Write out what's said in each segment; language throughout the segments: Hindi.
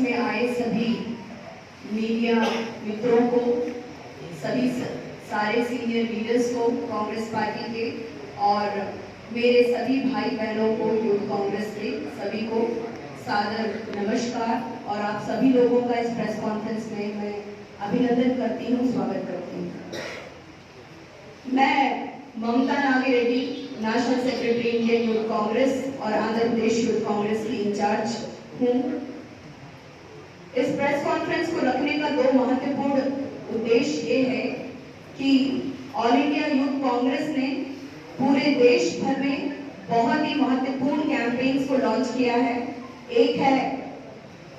में आए सभी मीडिया मित्रों को, सभी सारे सीनियर लीडर्स को कांग्रेस पार्टी के, और मेरे सभी भाई बहनों को यूथ कांग्रेस के सभी को सादर नमस्कार। और आप सभी लोगों का इस प्रेस कॉन्फ्रेंस में मैं अभिनंदन करती हूँ, स्वागत करती हूँ। मैं Mamta Nagi Reddy, national secretary Indian youth Congress और आंध्र प्रदेश यूथ कांग्रेस की इंचार्ज हूँ। इस प्रेस कॉन्फ्रेंस को रखने का दो महत्वपूर्ण उद्देश्य ये है कि ऑल इंडिया यूथ कांग्रेस ने पूरे देश भर में बहुत ही महत्वपूर्ण कैंपेन्स को लॉन्च किया है। एक है,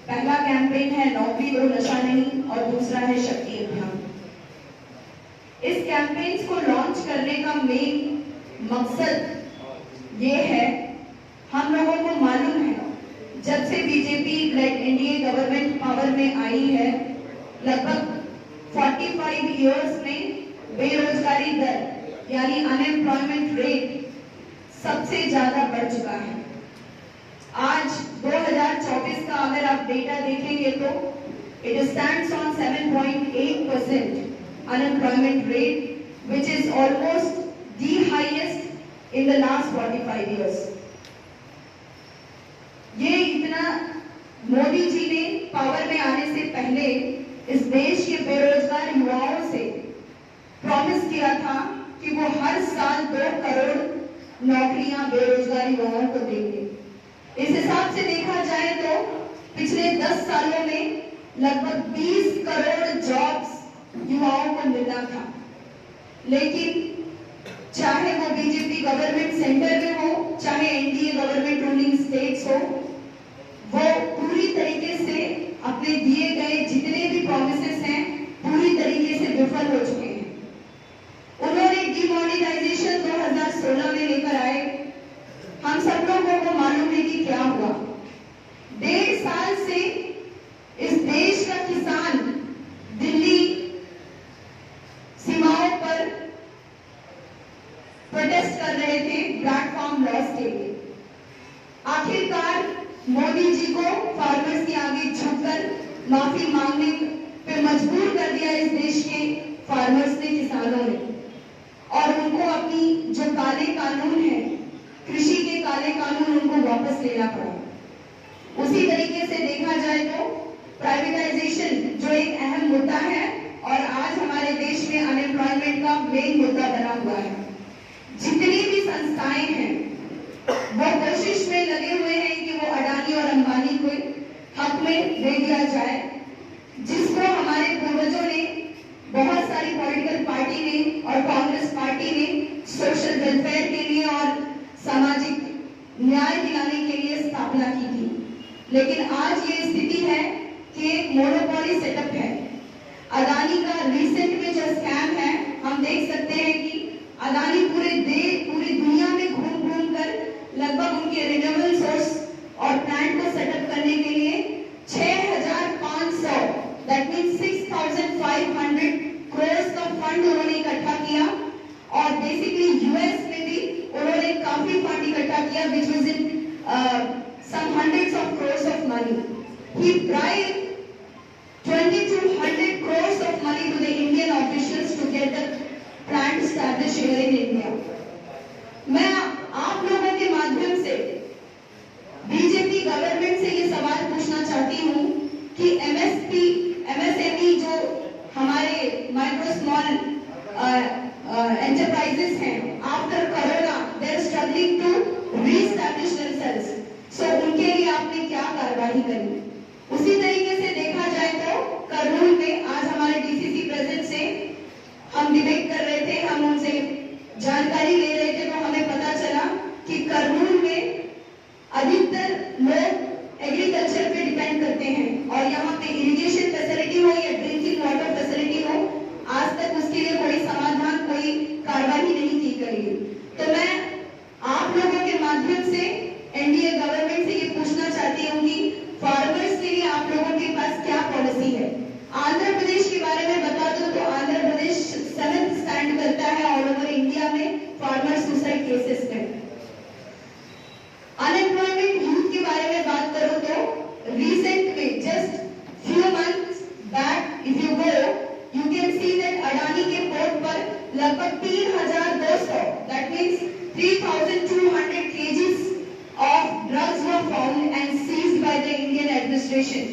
पहला कैंपेन है नौकरी दो नशा नहीं, और दूसरा है शक्ति अभियान। इस कैंपेन्स को लॉन्च करने का मेन मकसद ये है, हम लोगों को मालूम है जब से BJP lead NDA government power में आई है, लगभग 45 इयर्स में बेरोजगारी दर यानी अनएम्प्लॉयमेंट रेट सबसे ज्यादा बढ़ चुका है। आज 2024 का अगर आप डेटा देखेंगे तो it stands on 7.8% unemployment rate, which is almost the highest in the last 45 years. ये इतना मोदी जी ने पावर में आने से पहले इस देश के बेरोजगार युवाओं से प्रॉमिस किया था कि वो हर साल 2 करोड़ नौकरियां बेरोजगार युवाओं को देंगे। इस हिसाब से देखा जाए तो पिछले 10 सालों में लगभग 20 करोड़ जॉब्स युवाओं को मिलना था, लेकिन चाहे वो बीजेपी गवर्नमेंट सेंटर में हो, चाहे एनडीए गवर्नमेंट रूलिंग स्टेट्स हो, वो पूरी तरीके से अपने दिए गए जितने भी प्रॉमिसेस हैं पूरी तरीके से विफल हो चुके हैं। उन्होंने डिमोनेटाइजेशन 2016 में लेकर आए। हम सब लोगों को मालूम है कि क्या हुआ। 1.5 साल से इस देश का किसान दिल्ली सीमाओं पर प्रोटेस्ट कर रहे थे प्लेटफॉर्म लॉस के लिए। आखिरकार मोदी जी को फार्मर्स के आगे झुककर माफी मांगने पे मजबूर कर दिया इस देश के फार्मर्स ने, किसानों ने, और उनको अपनी जो काले कानून है, कृषि के काले कानून, उनको वापस लेना पड़ा। उसी तरीके से देखा जाए तो प्राइवेटाइजेशन जो एक अहम मुद्दा है और आज हमारे देश में अनएम्प्लॉयमेंट का मेन मुद्दा बना हुआ है। जितनी भी संस्थाएं हैं वो कोशिश में लगे हुए हैं कि वो अडानी और अंबानी को हक में दे दिया जाए, जिसको हमारे पूर्वजों ने, बहुत सारी पॉलिटिकल पार्टी ने और कांग्रेस पार्टी ने सोशल वेलफेयर के लिए और सामाजिक न्याय दिलाने के लिए स्थापना की थी। लेकिन आज ये स्थिति है कि एक मोनोपोली सेटअप है। अदानी का रिसेंट में जो स्कैम है, हम देख सकते हैं कि अदानी पूरी दुनिया में घूम कर लगभग उनके रिन्यूएबल सोर्स और प्लांट को सेटअप करने के लिए 6,500 दैट मींस 6,500 करोड़ का फंड उन्होंने इकट्ठा किया, और बेसिकली यूएस में भी उन्होंने काफी फंड इकट्ठा किया which was in some hundreds of crores of money. He bribed 2,200 crores of money to the Indian officials to get the plant established here in India. मैं आप लोगों के माध्यम से बीजेपी गवर्नमेंट से ये सवाल पूछना चाहती हूँ कि एमएसएमई जो हमारे माइक्रो स्मॉल एंटरप्राइजेस हैं, after corona they are struggling to reestablish themselves, so उनके लिए आपने क्या कार्रवाई करी? उसी तरीके से देखा जाए तो कर्नूल में आज हमारे डीसीसी प्रेसिडेंट से हम डिबेट कर रहे थे, हम उनसे जानकारी ले रहे थे, तो हमें पता चला कि कर्नूल में अधिकतर लोग एग्रीकल्चर पे डिपेंड करते हैं, और यहाँ पे इरिगेशन फैसिलिटी हो या ड्रिंकिंग वाटर फैसिलिटी हो, आज तक उसके लिए कोई समाधान, कोई कार्रवाई नहीं की गई। तो मैं आप लोगों के माध्यम से एनडीए गवर्नमेंट से ये पूछना चाहती हूँ कि फार्मर्स के लिए आप लोगों के पास क्या पॉलिसी है? आंध्र प्रदेश के बारे में बता दो तो आंध्र प्रदेश 7th स्टैंड करता है ऑल ओवर इंडिया में फार्मर सुसाइड केसेस में। अनएम्प्लॉयमेंट यूथ के बारे में बात करो तो रिसेंट में जस्ट लगभग 3,200 that means 3,200 kgs of drugs were found and seized by the Indian administration.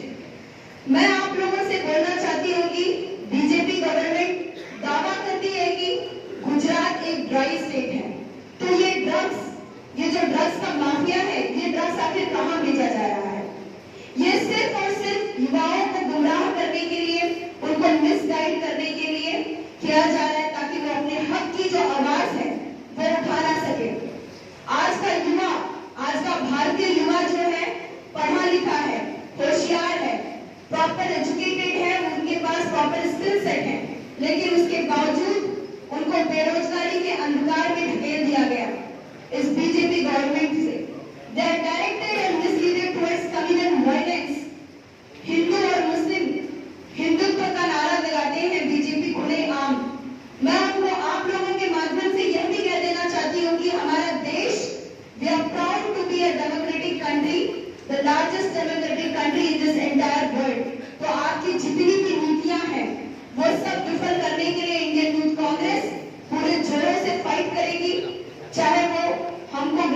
मैं आप लोगों से बोलना चाहती हूँ कि बीजेपी गवर्नमेंट दावा करती है कि गुजरात एक ड्राई स्टेट है, तो ये जो ड्रग्स का माफिया है, ये ड्रग्स आखिर कहाँ भेजा जा रहा है? ये सिर्फ और सिर्फ युवाओं को गुमराह करने के लिए, उनको मिसगाइड करने के लिए किया जा रहा है, ताकि वो अपने हक की जो आवाज है वो उठा ना सके। आज का युवा, आज का भारतीय युवा जो है पढ़ा लिखा है, होशियार है, प्रॉपर एजुकेटेड है, उनके पास प्रॉपर स्किल सेट है, लेकिन उसके बावजूद उनको बेरोजगारी के अंधकार में ढकेल दिया गया इस बीजेपी गवर्नमेंट से। They are directed and misleaded towards communal violence. Hindu और मुस्लिम हिंदुत्व का नारा लगाते हैं बीजेपी खुलेआम। मैं उनको आप लोगों के माध्यम से यह भी कह देना चाहती हूँ कि हमारा देश, we are proud to be a democratic country, the largest democratic country in this entire world. तो आपकी जितनी भी नीतियां हैं वो सब विफल करने के लिए इंडियन यूथ कांग्रेस पूरे जोरों से फाइट करेगी, चाहे वो हमको